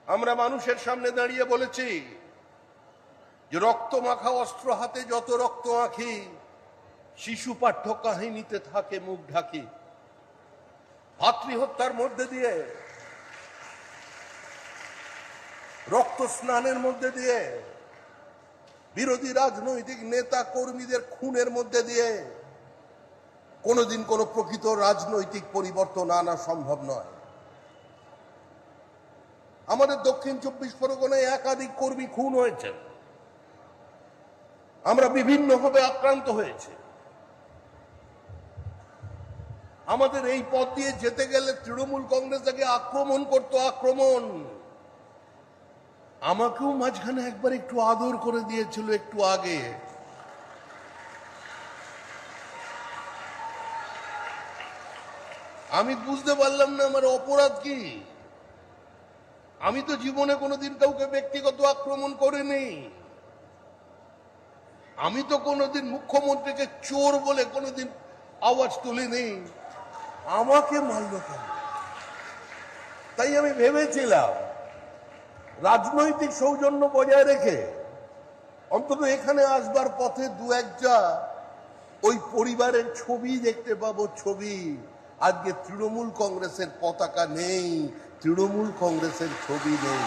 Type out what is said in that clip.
আমরা মানুষের সামনে দাঁড়িয়ে বলেছি যে রক্ত মাখা অস্ত্র হাতে যত রক্ত আঁখি, শিশু পাঠ্য কাহিনীতে থাকে মুখ ঢাকি। ভাতৃহত্যার মধ্যে দিয়ে, রক্ত স্নানের মধ্যে দিয়ে, বিরোধী রাজনৈতিক নেতা কর্মীদের খুনের মধ্যে দিয়ে কোনোদিন কোনো প্রকৃত রাজনৈতিক পরিবর্তন আনা সম্ভব নয়। আমাদের দক্ষিণ 24 পরগনায় একাধিক কর্মী খুন হয়েছে, আমরা বিভিন্নভাবে আক্রান্ত হয়েছে। আমাদের এই পথ দিয়ে যেতে গেলে তৃণমূল কংগ্রেস তাকে আক্রমণ করতো, আক্রমণ। আমাকেও মাঝখানে একবার একটু আদর করে দিয়েছিল একটু আগে। আমি বুঝতে পারলাম না আমার অপরাধ কি। আমি তো জীবনে কোনোদিন কাউকে ব্যক্তিগত আক্রমণ করিনি। আমি তো কোনোদিন মুখ্যমন্ত্রীকে চোর বলে কোনোদিন আওয়াজ তুলিনি। আমাকে মারল কেন? তাই আমি ভেবেছিলাম রাজনৈতিক সৌজন্য বজায় রেখে অন্তত এখানে আসবার পথে দু একটা ওই পরিবারের ছবি দেখতে পাবো, ছবি। আজকে তৃণমূল কংগ্রেসের পতাকা নেই, তৃণমূল কংগ্রেসের ছবি নেই।